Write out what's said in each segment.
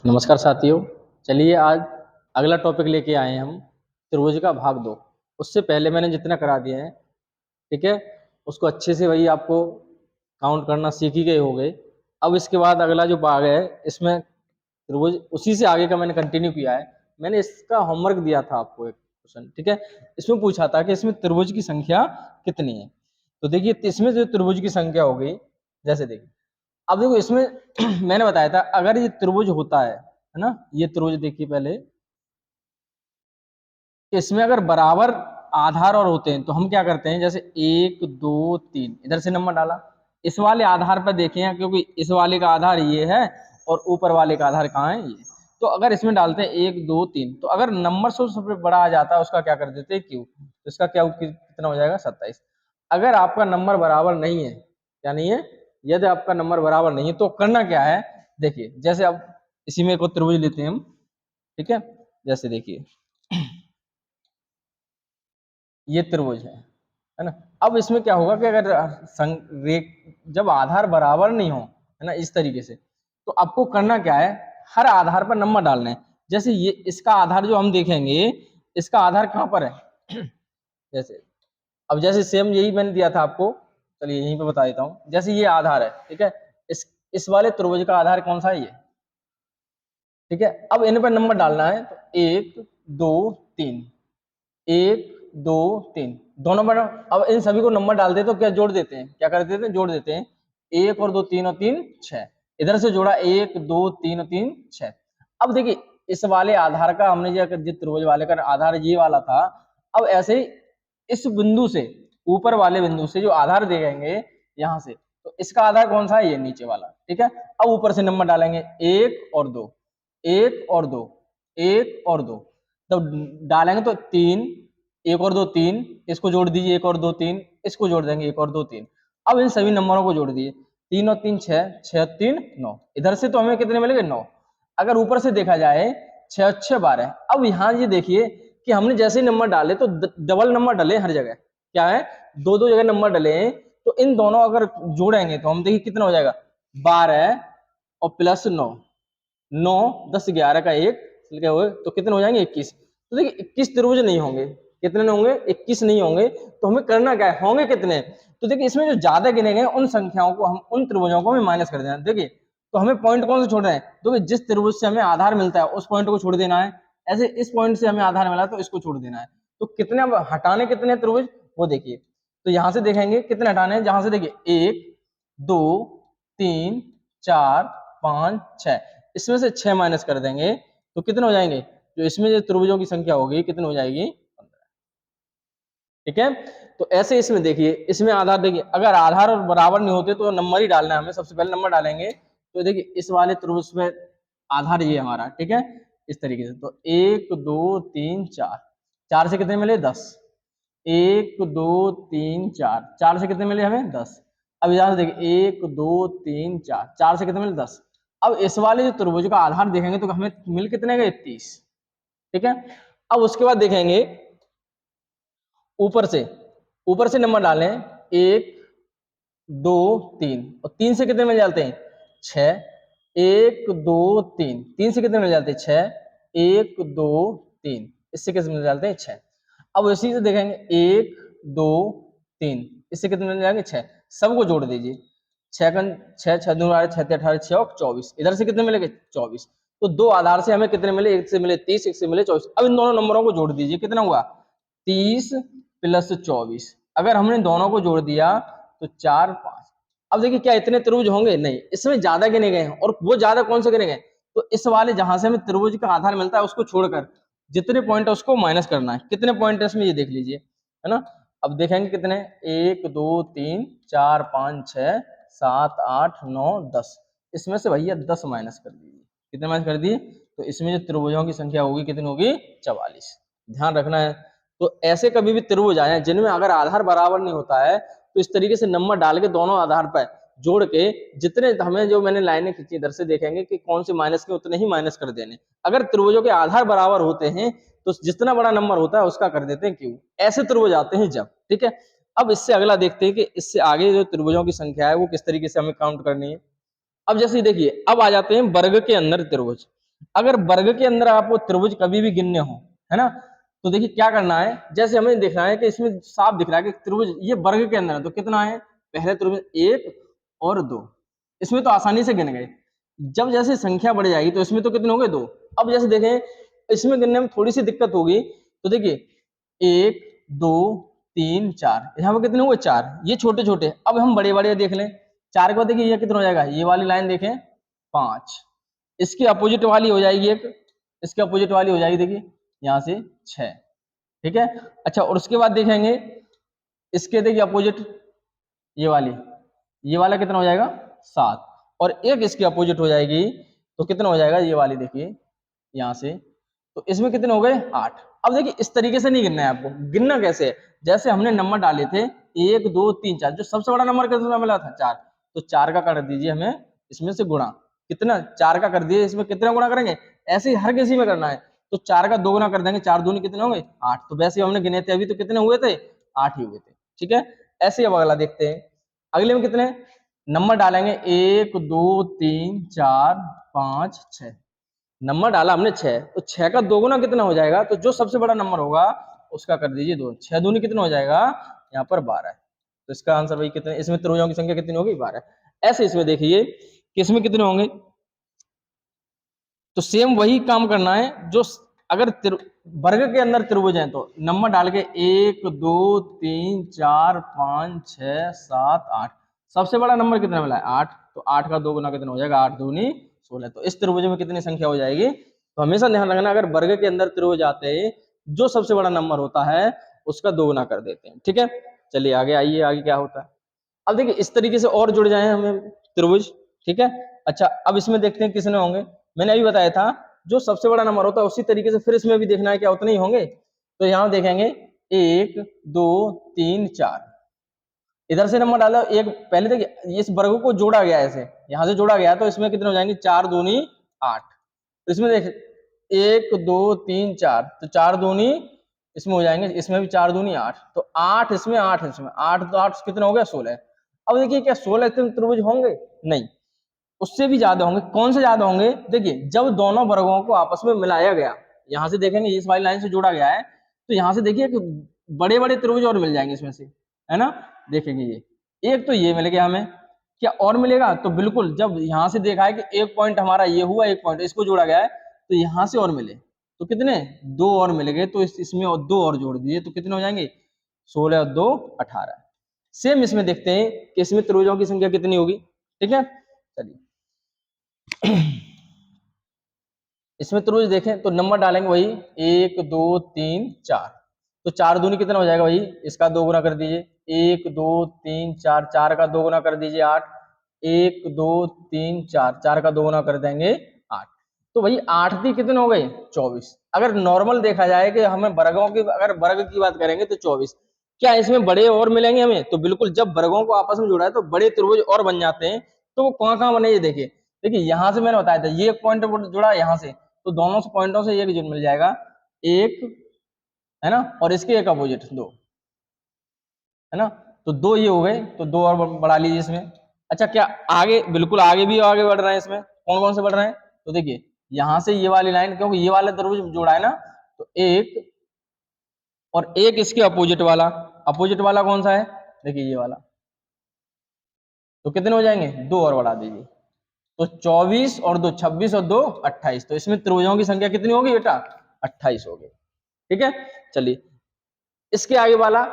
नमस्कार साथियों। चलिए आज अगला टॉपिक लेके आए हैं हम त्रिभुज का भाग दो। उससे पहले मैंने जितना करा दिया है, ठीक है, उसको अच्छे से वही आपको काउंट करना सीख ही गए होंगे। अब इसके बाद अगला जो भाग है इसमें त्रिभुज उसी से आगे का मैंने कंटिन्यू किया है। मैंने इसका होमवर्क दिया था आपको एक क्वेश्चन, ठीक है। इसमें पूछा था कि इसमें त्रिभुज की संख्या कितनी है। तो देखिए इसमें जो त्रिभुज की संख्या हो गई, जैसे देखिए अब देखो इसमें मैंने बताया था अगर ये त्रिभुज होता है ना, ये त्रिभुज देखिए पहले, इसमें अगर बराबर आधार और होते हैं तो हम क्या करते हैं, जैसे 1 2 3 इधर से नंबर डाला, इस वाले आधार पर देखें क्योंकि इस वाले का आधार ये है और ऊपर वाले का आधार कहाँ है, ये। तो अगर इसमें डालते हैं 1 2 3, तो अगर नंबर सबसे बड़ा आ जाता है उसका क्या कर देते हैं क्यू, तो इसका क्या कितना हो जाएगा 27। अगर आपका नंबर बराबर नहीं है, क्या नहीं है, यदि आपका नंबर बराबर नहीं है तो करना क्या है, देखिए जैसे अब इसी में एक और त्रिभुज लेते हैं हम, ठीक है। जैसे देखिए ये त्रिभुज है ना। अब इसमें क्या होगा कि अगर जब आधार बराबर नहीं हो, है ना, इस तरीके से, तो आपको करना क्या है, हर आधार पर नंबर डालना है। जैसे ये इसका आधार जो हम देखेंगे, इसका आधार कहाँ पर है जैसे अब जैसे सेम यही मैंने दिया था आपको, चलिए यहीं पे बता देता हूँ। जैसे ये आधार है, ठीक है, इस वाले त्रिभुज का आधार कौन सा है, ये, ठीक है। अब इन पर नंबर डालना है, तो 1 2 3, 1 2 3 दोनों पर। अब इन सभी को नंबर डालते तो क्या जोड़ देते हैं, क्या कर देते हैं, जोड़ देते हैं। 1 और 2 3 और 3 6, इधर से जोड़ा 1 2 3 और 3 6। अब देखिए इस वाले आधार का हमने जो त्रिभुज वाले का आधार ये वाला था, अब ऐसे ही इस बिंदु से, ऊपर वाले बिंदु से जो आधार देखेंगे यहाँ से, तो इसका आधार कौन सा है, ये नीचे वाला, ठीक है। अब ऊपर से नंबर डालेंगे 1 और 2, 1 और 2, 1 और 2, तो डालेंगे तो 3, 1 और 2 3, इसको जोड़ दीजिए 1 और 2 3, इसको जोड़ देंगे 1 और 2 3। अब इन सभी नंबरों को जोड़ दिए, 3 और 3 6, 6 और 3 9, इधर से तो हमें कितने मिलेंगे 9। अगर ऊपर से देखा जाए 6 और 6 12। अब यहाँ ये देखिए कि हमने जैसे ही नंबर डाले तो डबल नंबर डले हर जगह, क्या है, दो दो जगह नंबर डले हैं। तो इन दोनों अगर जोड़ेंगे तो हम देखिए कितना हो जाएगा, 12 और प्लस 9, 9 10 11 का एक क्या हुए तो कितने हो जाएंगे 21। तो देखिए 21 त्रिभुज नहीं होंगे, कितने नहीं होंगे, 21 नहीं होंगे। तो हमें करना क्या है, होंगे कितने, तो देखिए इसमें जो ज्यादा गिने गए उन संख्याओं को हम, उन त्रिभुजों को हमें माइनस कर देना। देखिए तो हमें पॉइंट कौन से छोड़ रहे हैं, देखिए जिस त्रिभुज से हमें आधार मिलता है उस पॉइंट को छोड़ देना है। ऐसे इस पॉइंट से हमें आधार मिला तो इसको छोड़ देना है। तो कितने अब हटाने कितने त्रिभुज, वो देखिए। तो यहां से देखेंगे कितने हटाने हैं, जहां से देखिए 1 2 3 4 5 6, इसमें से 6 माइनस कर देंगे तो कितने हो जाएंगे, जो इसमें जो त्रिभुजों की संख्या होगी कितनी हो जाएगी, 15, ठीक है। तो ऐसे इसमें देखिए, इसमें आधार देखिए, अगर आधार और बराबर नहीं होते तो नंबर ही डालना है हमें, सबसे पहले नंबर डालेंगे। तो देखिए इस वाले त्रिभुज में आधार ये हमारा, ठीक है, इस तरीके से। तो 1 2 3 4, 4 से कितने मिले 10, 1 2 3 4, 4 से कितने मिले हमें 10। अब यहाँ से देखिए 1 2 3 4, 4 से कितने मिले 10। अब इस वाले जो त्रिभुज का आधार देखेंगे तो हमें मिल कितने गए 30, ठीक है। अब उसके बाद देखेंगे ऊपर से, ऊपर से नंबर डालें 1 2 3, और 3 से कितने मिल जाते हैं 6, 1 2 3, 3 से कितने मिल जाते हैं 6, 1 2 3, इससे कितने मिल जाते हैं 6। अब इसी से देखेंगे 1 2 3, इससे कितने मिल जाएंगे 6, सबको जोड़ दीजिए। 6 6 6 2 18, 6 और 24, इधर से कितने मिलेंगे 24। तो दो आधार से हमें कितने मिले, एक से मिले 30, एक से मिले 24। अब इन दोनों नंबरों को जोड़ दीजिए, कितना हुआ 30 प्लस 24। अगर हमने दोनों को जोड़ दिया तो 4 5। अब देखिए क्या इतने त्रिभुज होंगे, नहीं, इसमें ज्यादा गिने गए हैं। और वो ज्यादा कौन से गिने गए, तो इस वाले जहां से हमें त्रिभुज का आधार मिलता है उसको छोड़कर जितने पॉइंट है उसको माइनस करना है। कितने पॉइंट है इसमें ये देख लीजिए, है ना। अब देखेंगे कितने, 1 2 3 4 5 6 7 8 9 10, इसमें से भैया 10 माइनस कर दीजिए। कितने माइनस कर दिए, तो इसमें जो त्रिभुजों की संख्या होगी कितनी होगी 44। ध्यान रखना है। तो ऐसे कभी भी त्रिभुज आए जिनमें अगर आधार बराबर नहीं होता है तो इस तरीके से नंबर डाल के दोनों आधार पर जोड़ के जितने हमें, जो मैंने लाइनें खींची इधर से देखेंगे कि कौन से माइनस के उतने ही माइनस कर देने। अगर त्रिभुजों के आधार बराबर होते हैं तो जितना बड़ा नंबर होता है उसका कर देते हैं क्यों, ऐसे त्रिभुज आते हैं जब, ठीक है। अब इससे अगला देखते हैं कि इससे आगे जो त्रिभुजों की संख्या है वो किस तरीके से हमें काउंट करनी है। अब जैसे देखिए अब आ जाते हैं वर्ग के अंदर त्रिभुज। अगर वर्ग के अंदर आपको त्रिभुज कभी भी गिनने हो, है ना, तो देखिए क्या करना है, जैसे हमें देखना है कि इसमें साफ दिख रहा है कि त्रिभुज ये वर्ग के अंदर है, तो कितना है, पहले त्रिभुज 1 और 2, इसमें तो आसानी से गिन गए। जब जैसे संख्या बढ़ जाएगी तो इसमें तो कितने हो गए, 2। अब जैसे देखें इसमें गिनने में थोड़ी सी दिक्कत होगी, तो देखिए 1 2 3 4, यहाँ पर कितने हुए, 4, ये छोटे छोटे। अब हम बड़े बड़े देख लें, 4 के बाद देखिए ये कितना हो जाएगा, ये वाली लाइन देखें 5, इसकी अपोजिट वाली हो जाएगी एक, इसके अपोजिट वाली हो जाएगी देखिए यहाँ से 6, ठीक है। अच्छा, और उसके बाद देखेंगे इसके देखिए अपोजिट ये वाली, ये वाला कितना हो जाएगा, 7, और एक इसकी अपोजिट हो जाएगी तो कितना हो जाएगा, ये वाली देखिए यहाँ से, तो इसमें कितने हो गए, 8। अब देखिए इस तरीके से नहीं गिनना है आपको, गिनना कैसे है, जैसे हमने नंबर डाले थे 1 2 3 4, जो सबसे बड़ा नंबर कितना मिला था, 4, तो 4 का कर दीजिए हमें इसमें से गुणा, कितना, 4 का कर दिए, इसमें कितना गुणा करेंगे, ऐसे ही हर किसी में करना है, तो 4 का 2 गुना कर देंगे, 4 दूनी कितने होंगे, 8, तो वैसे ही हमने गिने थे अभी, तो कितने हुए थे, 8 ही हुए थे, ठीक है। ऐसे ही अब अगला देखते हैं, अगले में कितने नंबर डालेंगे, 1 2 3 4 5 6, नंबर डाला हमने 6, तो 6 का 2 गुना कितना हो जाएगा, तो जो सबसे बड़ा नंबर होगा उसका कर दीजिए 2, 6 दूनी कितना हो जाएगा, यहाँ पर 12, तो इसका आंसर भाई कितने, इसमें त्रिभुजों की संख्या कितनी होगी, 12। ऐसे इसमें देखिए कि इसमें कितने होंगे, तो सेम वही काम करना है, जो अगर वर्ग के अंदर त्रिभुज है तो नंबर डाल के 1 2 3 4 5 6 7 8, सबसे बड़ा नंबर कितना मिला है, 8, तो 8 का 2 गुना कितना हो जाएगा, 8 दूनी 16, तो इस त्रिभुज में कितनी संख्या हो जाएगी, तो हमेशा ध्यान रखना अगर वर्ग के अंदर त्रिभुज आते हैं जो सबसे बड़ा नंबर होता है उसका 2 गुना कर देते हैं, ठीक है। चलिए आगे आइए, आगे क्या होता है, अब देखिए इस तरीके से और जुड़ जाए हमें त्रिभुज, ठीक है। अच्छा, अब इसमें देखते हैं किसने होंगे, मैंने अभी बताया था जो सबसे बड़ा नंबर होता है उसी तरीके से फिर इसमें भी देखना है क्या उतने ही होंगे, तो यहाँ देखेंगे 1 2 3 4, इधर से नंबर डाला एक, पहले देखिए इस वर्ग को जोड़ा गया ऐसे, यहाँ से जोड़ा गया तो इसमें कितने हो जाएंगे, 4 दूनी 8, तो इसमें देख 1 2 3 4, तो 4 दूनी इसमें हो जाएंगे, इसमें भी 4 दूनी 8, तो 8 इसमें 8 इसमें 8, तो 8 कितना हो गया, 16। अब देखिए क्या 16 त्रिभुज होंगे, नहीं, उससे भी ज्यादा होंगे। कौन से ज्यादा होंगे, देखिए जब दोनों वर्गों को आपस में मिलाया गया, यहां से देखेंगे इस वाली लाइन से जोड़ा गया है, तो यहां से देखिए कि बड़े बड़े त्रिभुज और मिल जाएंगे इसमें से, है ना, देखेंगे ये एक तो ये मिल गया हमें, क्या और मिलेगा, तो बिल्कुल जब यहां से देखा है कि एक पॉइंट हमारा ये हुआ, एक पॉइंट इसको जोड़ा गया है, तो यहां से और मिले तो कितने, 2 और मिल गए, तो इसमें और 2 और जोड़ दीजिए तो कितने हो जाएंगे, 16 और 2 18। सेम इसमें देखते हैं कि इसमें त्रिभुजों की संख्या कितनी होगी, ठीक है। चलिए इसमें त्रिभुज देखें तो नंबर डालेंगे वही 1 2 3 4, तो 4 दूनी कितना हो जाएगा भाई, इसका 2 गुना कर दीजिए, 1 2 3 4, 4 का 2 गुना कर दीजिए 8, 1 2 3 4, 4 का 2 गुना कर देंगे 8, तो भाई 8 दी कितने हो गए, 24। अगर नॉर्मल देखा जाए कि हमें वर्गों की, अगर वर्ग की बात करेंगे तो 24, क्या इसमें बड़े और मिलेंगे हमें, तो बिल्कुल जब वर्गों को आपस में जोड़ा है तो बड़े त्रिभुज और बन जाते हैं, तो वो कहाँ कहाँ बने ये देखिए, देखिए यहां से मैंने बताया था ये एक पॉइंट जुड़ा यहाँ से, तो दोनों से पॉइंटों से एक मिल जाएगा, एक, है ना, और इसके एक अपोजिट 2, है ना, तो 2 ये हो गए, तो 2 और बढ़ा लीजिए इसमें। अच्छा, क्या आगे, बिल्कुल आगे भी आगे बढ़ रहे हैं, इसमें कौन कौन से बढ़ रहे हैं, तो देखिए यहां से ये वाली लाइन, क्योंकि ये वाला त्रिभुज जोड़ा है ना, तो एक और एक इसके अपोजिट वाला कौन सा है, देखिए ये वाला, तो कितने हो जाएंगे, 2 और बढ़ा दीजिए, तो 24 और 2 26 और 2 28, तो इसमें त्रिभुजों की संख्या कितनी होगी बेटा, 28 होगी, ठीक है। चलिए इसके आगे वाला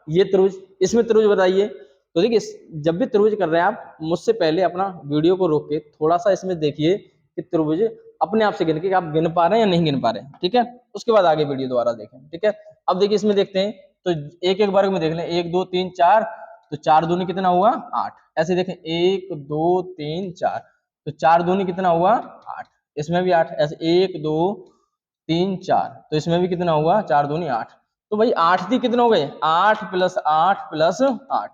ये त्रिभुज, इसमें त्रिभुज बताइए, तो देखिए जब भी त्रिभुज कर रहे हैं आप मुझसे पहले अपना वीडियो को रोक के थोड़ा सा इसमें देखिए कि त्रिभुज अपने आप से गिन के आप गिन पा रहे हैं या नहीं गिन पा रहे हैं, ठीक है, उसके बाद आगे वीडियो दोबारा देखें, ठीक है। अब देखिए इसमें देखते हैं, तो एक एक वर्ग में देख लें, 1 2 3 4, तो 4 दूनी कितना हुआ, 8, ऐसे देखें 1 2 3 4, तो 4 दूनी कितना हुआ, 8, इसमें भी 8, ऐसे 1 2 3 4, तो इसमें भी कितना हुआ, 4 दूनी 8, तो भाई 8 थी कितने हो गए, 8 प्लस 8 प्लस 8,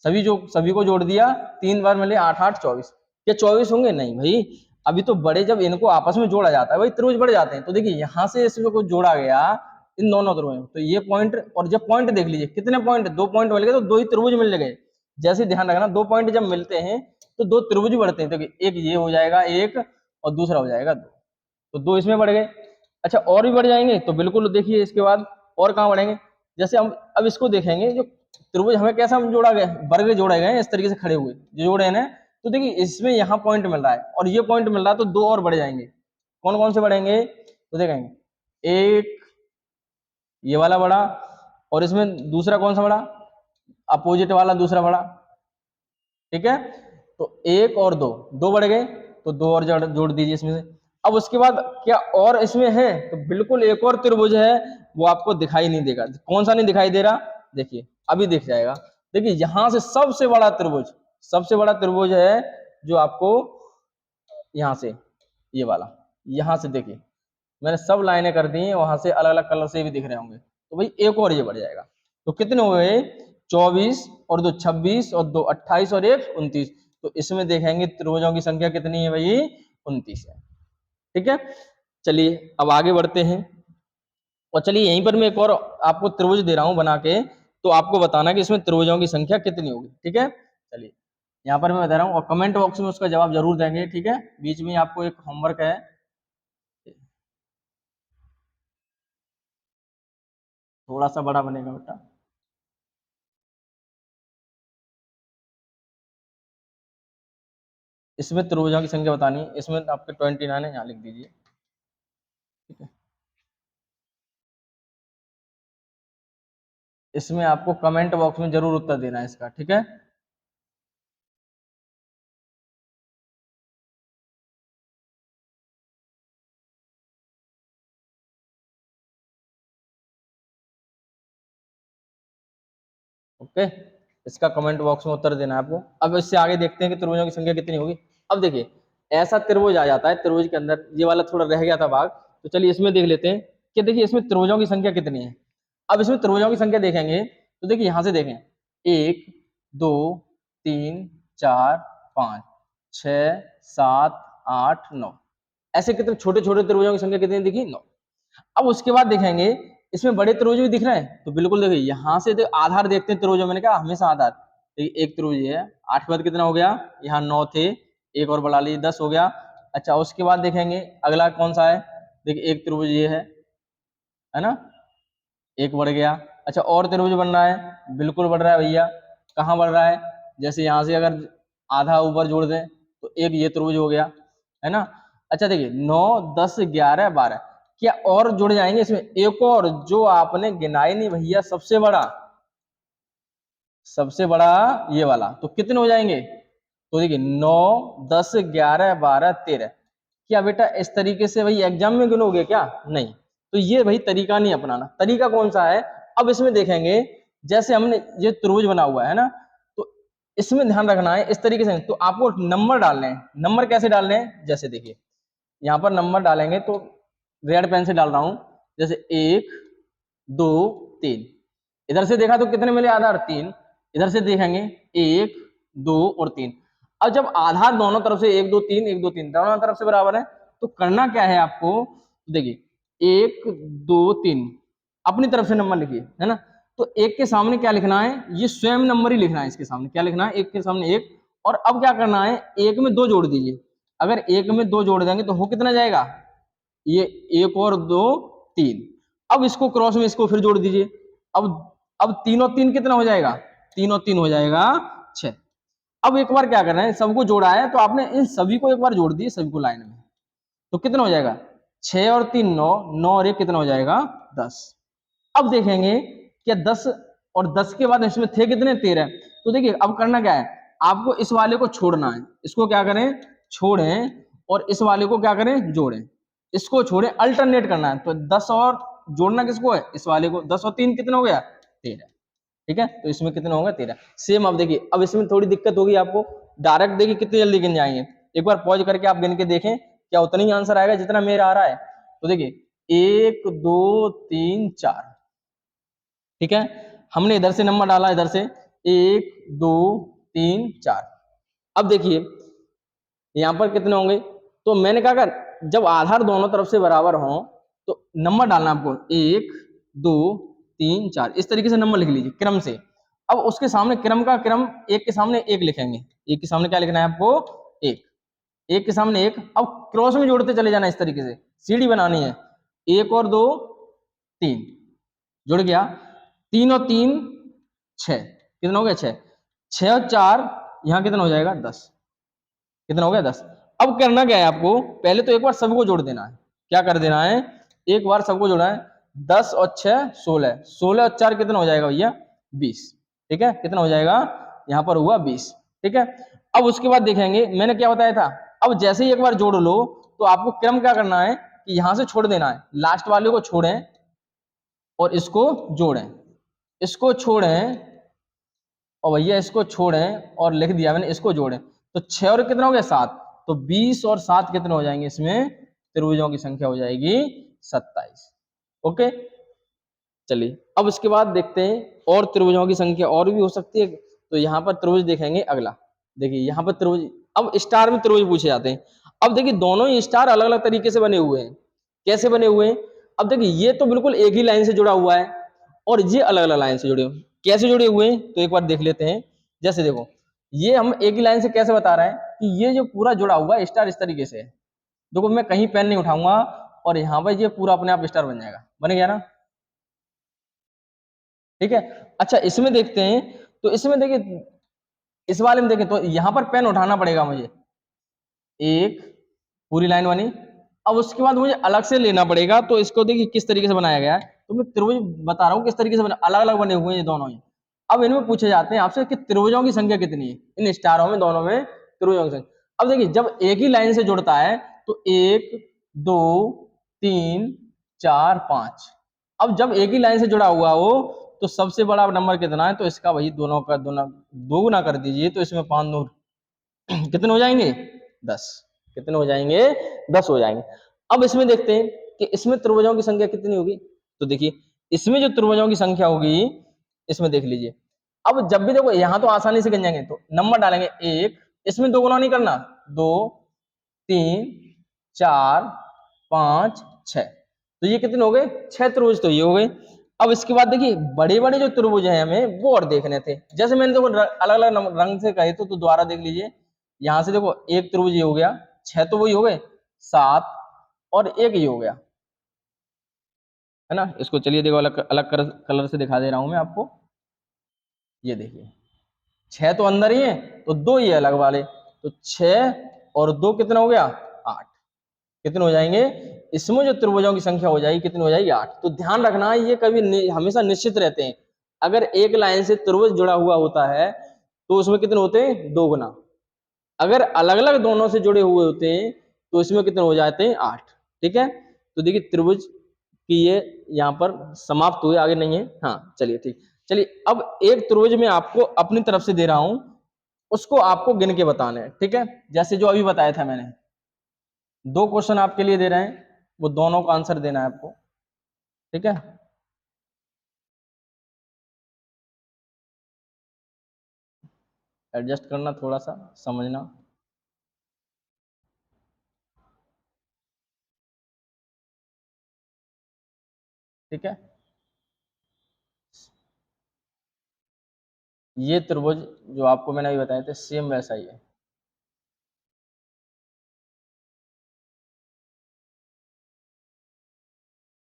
सभी को जोड़ दिया, 3 बार मिले 8 8 24, क्या 24 होंगे, नहीं भाई, अभी तो बड़े जब इनको आपस में जोड़ा जाता है भाई त्रिभुज बढ़ जाते हैं, तो देखिए यहाँ से इसमें को जोड़ा गया इन दोनों त्रिभुजों, तो ये पॉइंट, और जब पॉइंट देख लीजिए कितने पॉइंट, 2 पॉइंट मिल गए, तो 2 ही त्रिभुज मिल गए। जैसे ध्यान रखना 2 पॉइंट जब मिलते हैं तो 2 त्रिभुज बढ़ते हैं, तो एक ये हो जाएगा 1 और दूसरा हो जाएगा 2, तो 2 इसमें बढ़ गए। अच्छा और भी बढ़ जाएंगे तो बिल्कुल देखिए इसके बाद और कहाँ बढ़ेंगे, जैसे हम अब इसको देखेंगे, जो त्रिभुज हमें कैसा जोड़ा गया, वर्ग जोड़े गए इस तरीके से खड़े हुए जो जोड़े हैं ना, तो देखिए इसमें यहाँ पॉइंट मिल रहा है और ये पॉइंट मिल रहा है, तो 2 और बढ़ जाएंगे। कौन कौन से बढ़ेंगे, तो देखेंगे एक ये वाला बड़ा, और इसमें दूसरा कौन सा बड़ा, अपोजिट वाला दूसरा बड़ा, ठीक है। तो एक और दो, दो बढ़ गए, तो 2 और जोड़ दीजिए इसमें से। अब उसके बाद क्या और इसमें है, तो बिल्कुल एक और त्रिभुज है, वो आपको दिखाई नहीं देगा। कौन सा नहीं दिखाई दे रहा, देखिए अभी दिख जाएगा। देखिए यहां से सबसे बड़ा त्रिभुज, सबसे बड़ा त्रिभुज है जो आपको यहां से, ये वाला, यहां से देखिए मैंने सब लाइनें कर दी हैं, वहां से अलग अलग कलर से भी दिख रहे होंगे, तो भाई एक और ये बढ़ जाएगा। तो कितने हुए, 24 और 2 26 और 2 28 और 1 29। तो इसमें देखेंगे त्रिभुजों की संख्या कितनी है भाई, 29 है। ठीक है, चलिए अब आगे बढ़ते हैं। और चलिए यहीं पर मैं एक और आपको त्रिभुज दे रहा हूं बना के, तो आपको बताना कि इसमें त्रिभुजों की संख्या कितनी होगी। ठीक है, चलिए यहाँ पर मैं बता रहा हूँ और कमेंट बॉक्स में उसका जवाब जरूर देंगे। ठीक है, बीच में आपको एक होमवर्क है, थोड़ा सा बड़ा बनेगा बेटा। इसमें त्रिभुजों की संख्या बतानी है, इसमें आपके 29 है, यहाँ लिख दीजिए। ठीक है, इसमें आपको कमेंट बॉक्स में जरूर उत्तर देना है इसका। ठीक है, ओके, इसका कमेंट बॉक्स में उत्तर देना है आपको। अब इससे आगे देखते हैं कि त्रिभुजों की संख्या कितनी होगी। अब देखिए ऐसा त्रिभुज आ जाता है, त्रिभुज के अंदर ये वाला थोड़ा रह गया था भाग, तो चलिए इसमें देख लेते हैं कि देखिए इसमें त्रिभुजों की संख्या कितनी है। अब इसमें त्रिभुजों की संख्या देखेंगे तो देखिए यहां से देखें, 1 2 3 4 5 6 7 8 9, ऐसे कितने छोटे छोटे त्रिभुजों की संख्या कितनी दिखी, 9। अब उसके बाद देखेंगे इसमें बड़े त्रिभुज भी दिख रहे हैं, तो बिल्कुल देखिए यहाँ से आधार देखते हैं त्रिभुजों, मैंने कहा हमेशा आधार। देखिए एक त्रिभुज है, 8 के बाद कितना हो गया, यहाँ 9 थे, एक और बढ़ा लीजिए 10 हो गया। अच्छा उसके बाद देखेंगे अगला कौन सा है, देखिए एक त्रिभुज ये है ना, एक बढ़ गया। अच्छा और त्रिभुज बन रहा है, बिल्कुल बढ़ रहा है भैया, कहाँ बढ़ रहा है, जैसे यहाँ से अगर आधा ऊपर जोड़ दें तो एक ये त्रिभुज हो गया, है ना। अच्छा देखिए 9 10 11 12, क्या और जुड़ जाएंगे इसमें, एक और जो आपने गिनाई नहीं भैया, सबसे बड़ा ये वाला, तो कितने हो जाएंगे, तो देखिए 9 10 11 12 13। क्या बेटा इस तरीके से भाई एग्जाम में गिनोगे क्या, नहीं, तो ये भाई तरीका नहीं अपनाना। तरीका कौन सा है, अब इसमें देखेंगे जैसे हमने ये त्रिभुज बना हुआ है ना, तो इसमें ध्यान रखना है इस तरीके से, तो आपको नंबर डालने हैं। नंबर कैसे डालने हैं, जैसे देखिए यहाँ पर नंबर डालेंगे तो रेड पेन से डाल रहा हूं, जैसे 1 2 3, इधर से देखा तो कितने मिले आधार, 3, इधर से देखेंगे 1 2 और 3। अब जब आधार दोनों तरफ से 1 2 3 1 2 3 दोनों तरफ से बराबर है, तो करना क्या है आपको, देखिए 1 2 3 अपनी तरफ से नंबर लिखिए, है ना। तो एक के सामने क्या लिखना है, ये स्वयं नंबर ही लिखना है, इसके सामने क्या लिखना है, एक के सामने एक। और अब क्या करना है, एक में 2 जोड़ दीजिए। अगर एक में 2 जोड़ देंगे तो हो कितना जाएगा, ये 1 और 2 3। अब इसको क्रॉस में इसको फिर जोड़ दीजिए। अब 3 और 3 कितना हो जाएगा, 3 और 3 हो जाएगा 6। अब एक बार क्या कर रहे हैं, सबको जोड़ा है तो आपने इन सभी को एक बार जोड़ दिए, सभी को लाइन में, तो कितना हो जाएगा, 6 और 3 9, 9 और 1 कितना हो जाएगा 10। अब देखेंगे क्या 10 और 10 के बाद इसमें थे कितने, 13। तो देखिए अब करना क्या है, आपको इस वाले को छोड़ना है, इसको क्या करें छोड़ें, और इस वाले को क्या करें जोड़ें, इसको छोड़ें, अल्टरनेट करना है। तो 10 और जोड़ना किसको है, इस वाले को, 10 और 3 कितना हो गया 13। ठीक है, तो इसमें कितना होगा 13। सेम अब देखिए, अब इसमें थोड़ी दिक्कत होगी आपको, डायरेक्ट देखिए कितनी जल्दी गिन जाएंगे, एक बार पॉज करके आप गिन के देखें, क्या उतना ही आंसर आएगा जितना मेरा आ रहा है। तो देखिए 1 2 3 4, ठीक है, हमने इधर से नंबर डाला, इधर से 1 2 3 4। अब देखिए यहाँ पर कितने होंगे, तो मैंने कहा अगर जब आधार दोनों तरफ से बराबर हो तो नंबर डालना आपको 1 2 3 4, इस तरीके से नंबर लिख लीजिए क्रम से। अब उसके सामने क्रम का क्रम, एक के सामने एक लिखेंगे, एक के सामने क्या लिखना है आपको, एक। एक के सामने एक, अब क्रॉस में जोड़ते चले जाना इस तरीके से, सीढ़ी बनानी है, 1 और 2 3 जुड़ गया, 3 और 3 6, कितना हो गया 6, 6 और 4 यहाँ कितना हो जाएगा 10, कितना हो गया 10। अब करना क्या है आपको, पहले तो एक बार सबको जोड़ देना है, क्या कर देना है, एक बार सबको जोड़ना है, 10 और 6 16, 16 और 4 कितना हो जाएगा भैया 20, ठीक है, कितना हो जाएगा यहाँ पर हुआ 20, ठीक है। अब उसके बाद देखेंगे मैंने क्या बताया था, अब जैसे ही एक बार जोड़ लो तो आपको क्रम क्या करना है कि यहां से छोड़ देना है, लास्ट वाले को छोड़ें और इसको जोड़ें, इसको छोड़ें और भैया इसको छोड़ें और लिख दिया मैंने, इसको जोड़ें, तो 6 और कितना हो गया 7, तो 20 और 7 कितने हो जाएंगे, इसमें त्रिभुजों की संख्या हो जाएगी 27। ओके, चलिए अब उसके बाद देखते हैं और त्रिभुजों की संख्या और भी हो सकती है, तो यहाँ पर त्रिभुज देखेंगे अगला। देखिए यहाँ पर त्रिभुज, अब स्टार में त्रिभुज पूछे जाते हैं। अब देखिए दोनों ही स्टार अलग अलग तरीके से बने हुए हैं, कैसे बने हुए हैं, अब देखिए ये तो बिल्कुल एक ही लाइन से जुड़ा हुआ है और ये अलग अलग लाइन से जुड़े हुए, कैसे जुड़े हुए हैं तो एक बार देख लेते हैं। जैसे देखो ये हम एक ही लाइन से कैसे बता रहे हैं कि ये जो पूरा जुड़ा हुआ है स्टार इस तरीके से है, देखो मैं कहीं पेन नहीं उठाऊंगा और यहाँ पर ये पूरा अपने आप स्टार बन जाएगा, बन गया ना, ठीक है। अच्छा इसमें देखते हैं, तो इसमें देखिए इस वाले में देखें तो यहां पर पेन उठाना पड़ेगा मुझे, एक पूरी लाइन बनी, अब उसके बाद मुझे अलग से लेना पड़ेगा, तो इसको देखिए किस तरीके से बनाया गया है, तो मैं त्रिभुज बता रहा हूँ किस तरीके से बना, अलग अलग बने हुए हैं ये दोनों ही। अब इनमें पूछे जाते हैं आपसे कि त्रिभुजों की संख्या कितनी है, इन स्टारों में दोनों में त्रिभुजों की संख्या। अब देखिए जब एक ही लाइन से जुड़ता है तो 1 2 3 4 5, अब जब एक ही लाइन से जुड़ा हुआ हो तो सबसे बड़ा नंबर कितना है, तो इसका वही दोनों का दो गुना कर दीजिए, तो इसमें 5 नूर कितने हो जाएंगे 10, कितने हो जाएंगे 10 हो जाएंगे। अब इसमें देखते हैं कि इसमें त्रिभुजों की संख्या कितनी होगी, तो देखिए इसमें जो त्रिभुजों की संख्या होगी इसमें देख लीजिए, अब जब भी देखो यहाँ तो आसानी से गिन जाएंगे, तो नंबर डालेंगे 1, इसमें दो गुना नहीं करना, 2 3 4 5 6, तो ये कितने हो गए 6 त्रिभुज, तो ये हो गए। अब इसके बाद देखिए बड़े बड़े जो त्रिभुज हैं हमें वो और देखने थे, जैसे मैंने देखो अलग अलग रंग से कहे तो दोबारा देख लीजिए, यहां से देखो एक त्रिभुज ये हो गया, 6 तो वही हो गए, 7 और एक ये हो गया, है ना। इसको चलिए देखो अलग अलग कलर से दिखा दे रहा हूं मैं आपको, ये देखिए 6 तो अंदर ही है तो 2 ये अलग वाले, तो 6 और 2 कितना हो गया 8, कितने हो जाएंगे, इसमें जो त्रिभुजों की संख्या हो जाएगी कितनी हो जाएगी 8। तो ध्यान रखना ये कभी हमेशा निश्चित रहते हैं, अगर एक लाइन से त्रिभुज जुड़ा हुआ होता है तो उसमें कितने होते हैं 2 गुना, अगर अलग अलग दोनों से जुड़े हुए होते हैं तो इसमें कितने हो जाते हैं 8, ठीक है। तो देखिए त्रिभुज की ये यहाँ पर समाप्त हुए, आगे नहीं है, हाँ चलिए ठीक। चलिए अब एक त्रिभुज में आपको अपनी तरफ से दे रहा हूं, उसको आपको गिन के बताना है, ठीक है। जैसे जो अभी बताया था मैंने, 2 क्वेश्चन आपके लिए दे रहे हैं, वो दोनों का आंसर देना है आपको, ठीक है। एडजस्ट करना थोड़ा सा, समझना, ठीक है। ये त्रिभुज जो आपको मैंने अभी बताए थे सेम वैसा ही है,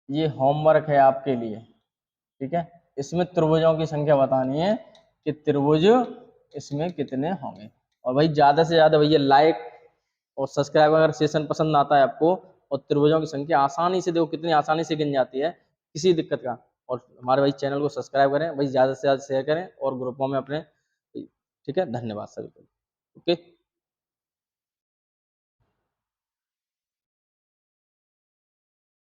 ये होमवर्क है आपके लिए, ठीक है। इसमें त्रिभुजों की संख्या बतानी है कि त्रिभुज इसमें कितने होंगे, और भाई ज्यादा से ज्यादा भैया लाइक और सब्सक्राइब, अगर सेशन पसंद आता है आपको, और त्रिभुजों की संख्या आसानी से देखो कितनी आसानी से गिन जाती है, किसी दिक्कत का, और हमारे भाई चैनल को सब्सक्राइब करें भाई, ज्यादा से ज्यादा शेयर करें और ग्रुपों में अपने, ठीक है। धन्यवाद सभी को, ओके।